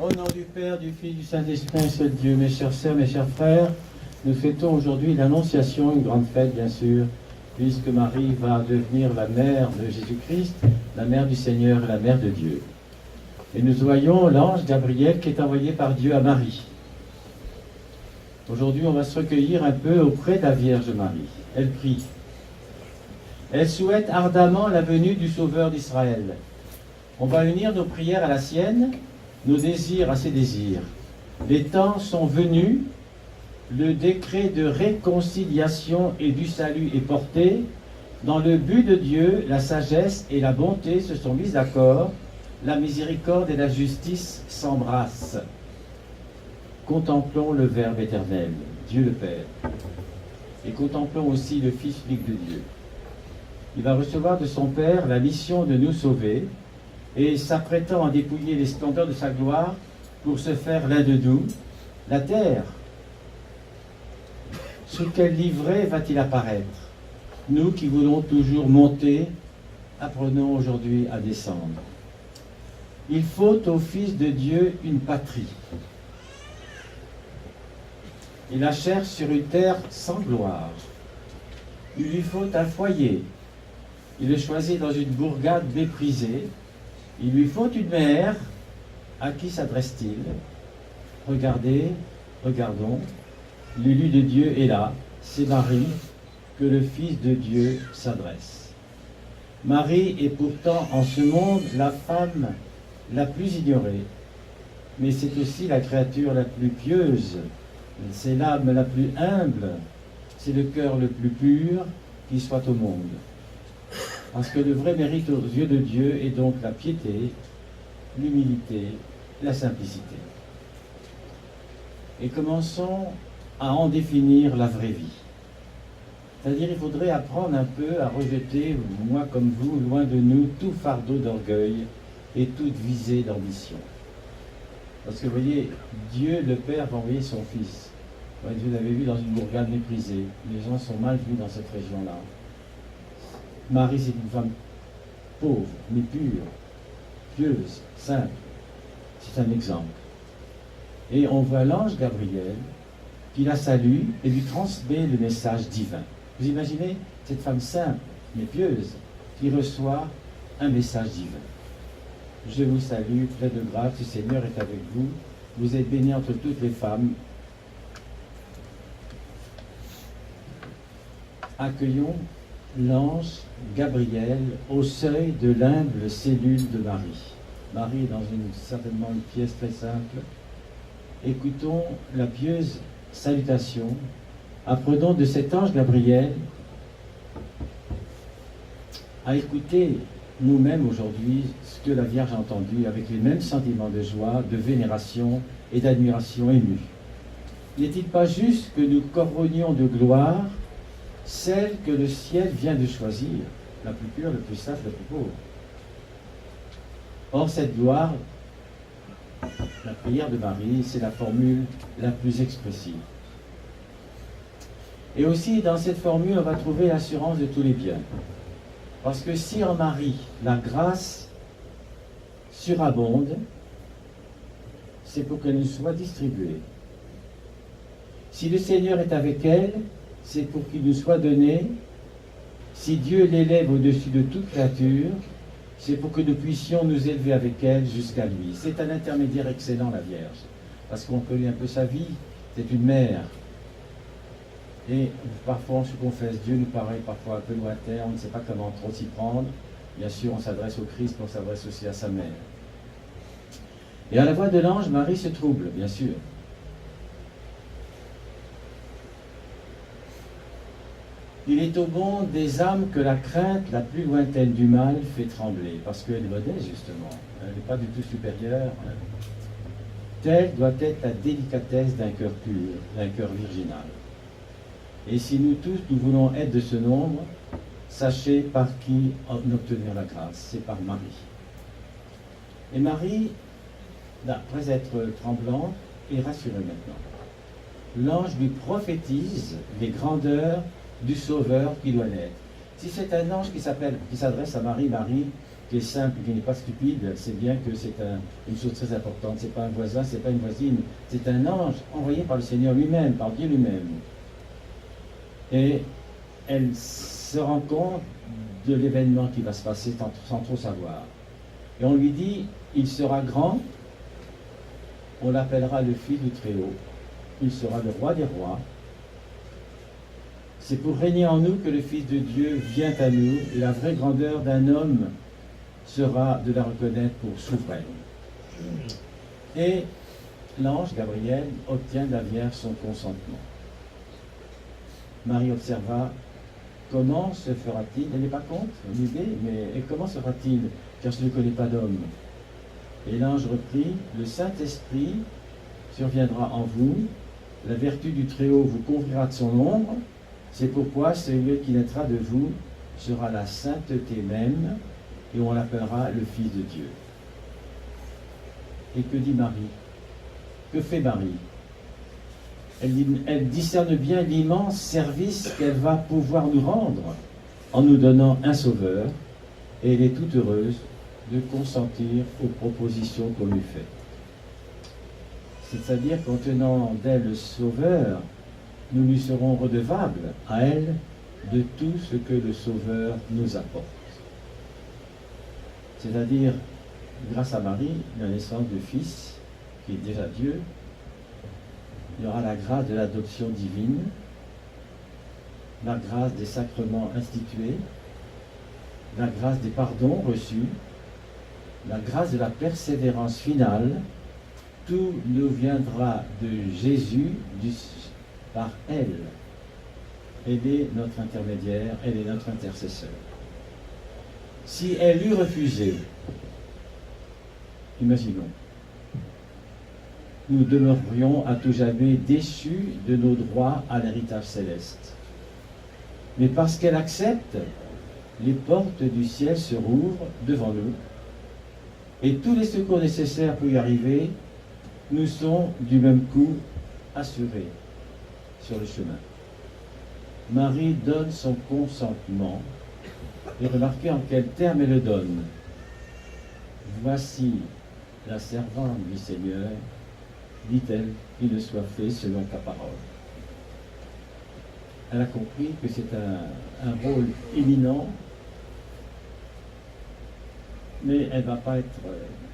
Au nom du Père, du Fils, du Saint-Esprit, un seul Dieu, mes chères sœurs, mes chers frères, nous fêtons aujourd'hui l'Annonciation, une grande fête bien sûr, puisque Marie va devenir la mère de Jésus-Christ, la mère du Seigneur et la mère de Dieu. Et nous voyons l'ange Gabriel qui est envoyé par Dieu à Marie. Aujourd'hui, on va se recueillir un peu auprès de la Vierge Marie. Elle prie. Elle souhaite ardemment la venue du Sauveur d'Israël. On va unir nos prières à la sienne, nos désirs à ses désirs. Les temps sont venus, le décret de réconciliation et du salut est porté. Dans le but de Dieu, la sagesse et la bonté se sont mises d'accord, la miséricorde et la justice s'embrassent. Contemplons le Verbe éternel, Dieu le Père, et contemplons aussi le Fils unique de Dieu. Il va recevoir de son Père la mission de nous sauver, et s'apprêtant à dépouiller les splendeurs de sa gloire pour se faire l'un de nous, la terre. Sous quelle livrée va-t-il apparaître? Nous qui voulons toujours monter, apprenons aujourd'hui à descendre. Il faut au Fils de Dieu une patrie. Il la cherche sur une terre sans gloire. Il lui faut un foyer. Il le choisit dans une bourgade méprisée. Il lui faut une mère. À qui s'adresse-t-il? Regardez, regardons. L'élu de Dieu est là. C'est Marie que le Fils de Dieu s'adresse. Marie est pourtant en ce monde la femme la plus ignorée, mais c'est aussi la créature la plus pieuse. C'est l'âme la plus humble, c'est le cœur le plus pur qui soit au monde. Parce que le vrai mérite aux yeux de Dieu est donc la piété, l'humilité, la simplicité. Et commençons à en définir la vraie vie. C'est-à-dire il faudrait apprendre un peu à rejeter, moi comme vous, loin de nous, tout fardeau d'orgueil et toute visée d'ambition. Parce que vous voyez, Dieu le Père va envoyer son Fils. Vous l'avez vu dans une bourgade méprisée. Les gens sont mal vus dans cette région-là. Marie, c'est une femme pauvre, mais pure, pieuse, simple. C'est un exemple. Et on voit l'ange Gabriel qui la salue et lui transmet le message divin. Vous imaginez cette femme simple, mais pieuse, qui reçoit un message divin. Je vous salue, plein de grâce, le Seigneur est avec vous. Vous êtes bénie entre toutes les femmes. Accueillons l'ange Gabriel au seuil de l'humble cellule de Marie. Marie est dans certainement une pièce très simple. Écoutons la pieuse salutation. Apprenons de cet ange Gabriel à écouter nous-mêmes aujourd'hui ce que la Vierge a entendu avec les mêmes sentiments de joie, de vénération et d'admiration émue. N'est-il pas juste que nous coronions de gloire celle que le ciel vient de choisir, la plus pure, la plus sainte, la plus pauvre? Or, cette gloire, la prière de Marie, c'est la formule la plus expressive. Et aussi, dans cette formule, on va trouver l'assurance de tous les biens. Parce que si en Marie, la grâce surabonde, c'est pour qu'elle nous soit distribuée. Si le Seigneur est avec elle, c'est pour qu'il nous soit donné. Si Dieu l'élève au-dessus de toute créature, c'est pour que nous puissions nous élever avec elle jusqu'à lui. C'est un intermédiaire excellent, la Vierge. Parce qu'on connaît un peu sa vie, c'est une mère. Et parfois on se confesse, Dieu nous paraît parfois un peu lointain, on ne sait pas comment trop s'y prendre. Bien sûr, on s'adresse au Christ, mais on s'adresse aussi à sa mère. Et à la voix de l'ange, Marie se trouble, bien sûr. Il est au monde des âmes que la crainte la plus lointaine du mal fait trembler, parce qu'elle est modeste, justement. Elle n'est pas du tout supérieure. Telle doit être la délicatesse d'un cœur pur, d'un cœur virginal. Et si nous tous, nous voulons être de ce nombre, sachez par qui obtenir la grâce, c'est par Marie. Et Marie, après être tremblante, est rassurée maintenant. L'ange lui prophétise les grandeurs du Sauveur qui doit naître. Si c'est un ange qui s'adresse à Marie, Marie, qui est simple, qui n'est pas stupide, sait bien que c'est une chose très importante. C'est pas un voisin, c'est pas une voisine, c'est un ange envoyé par le Seigneur lui-même, par Dieu lui-même. Et elle se rend compte de l'événement qui va se passer sans trop savoir. Et on lui dit, il sera grand, on l'appellera le Fils du Très-Haut, il sera le roi des rois. C'est pour régner en nous que le Fils de Dieu vient à nous, et la vraie grandeur d'un homme sera de la reconnaître pour souveraine. Et l'ange Gabriel obtient de la Vierge son consentement. Marie observa, comment se fera-t-il? Elle n'est pas contre l'idée, mais comment se fera-t-il, car je ne connais pas d'homme? Et l'ange reprit, le Saint-Esprit surviendra en vous, la vertu du Très-Haut vous couvrira de son ombre, c'est pourquoi celui qui naîtra de vous sera la sainteté même, et on l'appellera le Fils de Dieu. Et que dit Marie? Que fait Marie? Elle discerne bien l'immense service qu'elle va pouvoir nous rendre en nous donnant un sauveur, et elle est toute heureuse de consentir aux propositions qu'on lui fait. C'est-à-dire qu'en tenant d'elle le sauveur, nous lui serons redevables à elle de tout ce que le sauveur nous apporte. C'est-à-dire, grâce à Marie, la naissance du Fils, qui est déjà Dieu, il y aura la grâce de l'adoption divine, la grâce des sacrements institués, la grâce des pardons reçus, la grâce de la persévérance finale. Tout nous viendra de Jésus par elle. Elle est notre intermédiaire, elle est notre intercesseur. Si elle eût refusé, imaginons, nous demeurerions à tout jamais déchus de nos droits à l'héritage céleste. Mais parce qu'elle accepte, les portes du ciel se rouvrent devant nous, et tous les secours nécessaires pour y arriver nous sont du même coup assurés sur le chemin. Marie donne son consentement, et remarquez en quels termes elle le donne. Voici la servante du Seigneur, dit-elle, qu'il ne soit fait selon ta parole. Elle a compris que c'est un rôle éminent, mais elle ne va pas être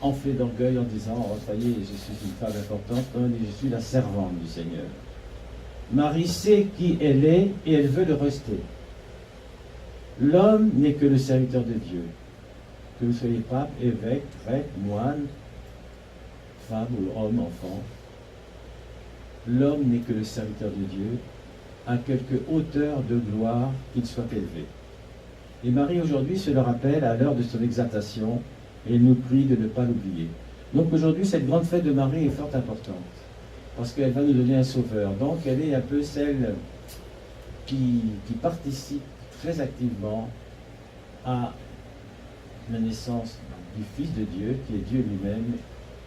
enflée d'orgueil en disant « Oh, ça y est, je suis une femme importante, non, je suis la servante du Seigneur. » Marie sait qui elle est et elle veut le rester. L'homme n'est que le serviteur de Dieu. Que vous soyez pape, évêque, prêtre, moine, femme ou homme, enfant, l'homme n'est que le serviteur de Dieu, à quelque hauteur de gloire qu'il soit élevé. Et Marie aujourd'hui se le rappelle à l'heure de son exaltation, et elle nous prie de ne pas l'oublier. Donc aujourd'hui, cette grande fête de Marie est fort importante, parce qu'elle va nous donner un sauveur. Donc elle est un peu celle qui participe très activement à la naissance du Fils de Dieu, qui est Dieu lui-même,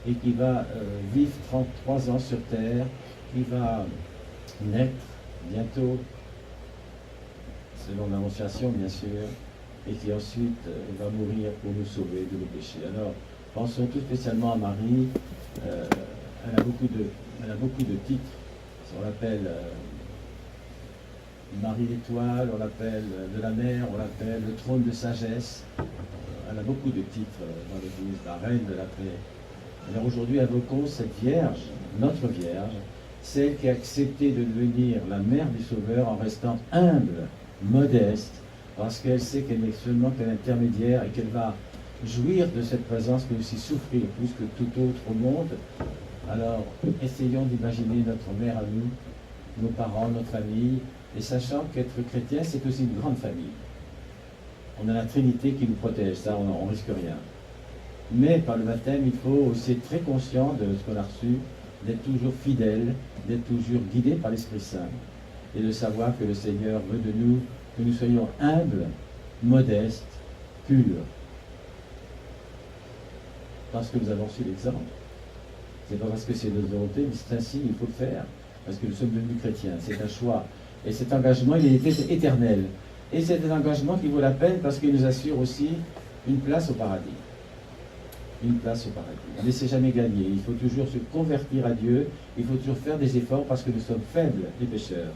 et qui va vivre 33 ans sur terre, qui va naître bientôt, selon l'Annonciation bien sûr, et qui ensuite va mourir pour nous sauver de nos péchés. Alors, pensons tout spécialement à Marie. Elle a beaucoup de titres. On l'appelle Marie l'étoile, on l'appelle de la mer, on l'appelle le trône de sagesse. Elle a beaucoup de titres dans l'Église, la reine de la paix. Alors aujourd'hui, invoquons cette Vierge, notre Vierge, celle qui a accepté de devenir la mère du Sauveur en restant humble, modeste, parce qu'elle sait qu'elle n'est seulement qu'un intermédiaire et qu'elle va jouir de cette présence, mais aussi souffrir plus que tout autre au monde. Alors, essayons d'imaginer notre mère à nous, nos parents, notre famille, et sachant qu'être chrétien, c'est aussi une grande famille. On a la Trinité qui nous protège, ça, on ne risque rien. Mais par le baptême, il faut aussi être très conscient de ce qu'on a reçu, d'être toujours fidèle, d'être toujours guidé par l'Esprit Saint, et de savoir que le Seigneur veut de nous que nous soyons humbles, modestes, purs. Parce que nous avons su l'exemple. C'est pas parce que c'est notre volonté, mais c'est ainsi, il faut le faire. Parce que nous sommes devenus chrétiens. C'est un choix. Et cet engagement, il est éternel. Et c'est un engagement qui vaut la peine parce qu'il nous assure aussi une place au paradis. Une place au paradis. Mais c'est jamais gagné. Il faut toujours se convertir à Dieu. Il faut toujours faire des efforts parce que nous sommes faibles, les pécheurs.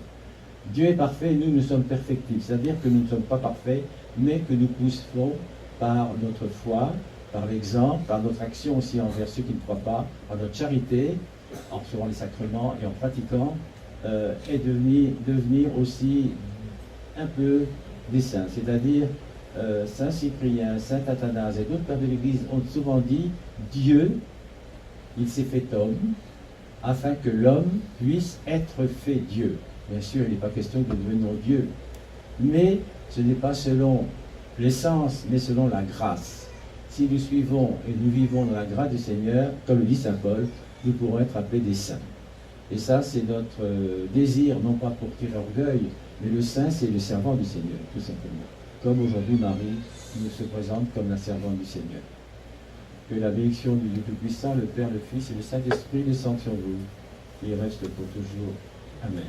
Dieu est parfait et nous sommes perfectibles. C'est-à-dire que nous ne sommes pas parfaits, mais que nous poussons par notre foi, par l'exemple, par notre action aussi envers ceux qui ne croient pas, par notre charité, en recevant les sacrements et en pratiquant, et devenir aussi un peu des saints. C'est-à-dire, Saint Cyprien, Saint Athanase et d'autres pères de l'Église ont souvent dit Dieu, il s'est fait homme, afin que l'homme puisse être fait Dieu. Bien sûr, il n'est pas question de devenir Dieu, mais ce n'est pas selon l'essence, mais selon la grâce. Si nous suivons et nous vivons dans la grâce du Seigneur, comme le dit Saint Paul, nous pourrons être appelés des saints. Et ça, c'est notre désir, non pas pour tirer orgueil, mais le saint, c'est le servant du Seigneur, tout simplement. Comme aujourd'hui, Marie nous se présente comme la servante du Seigneur. Que la bénédiction du Dieu Tout-Puissant, le Père, le Fils et le Saint-Esprit descendent sur vous et reste pour toujours. Amen.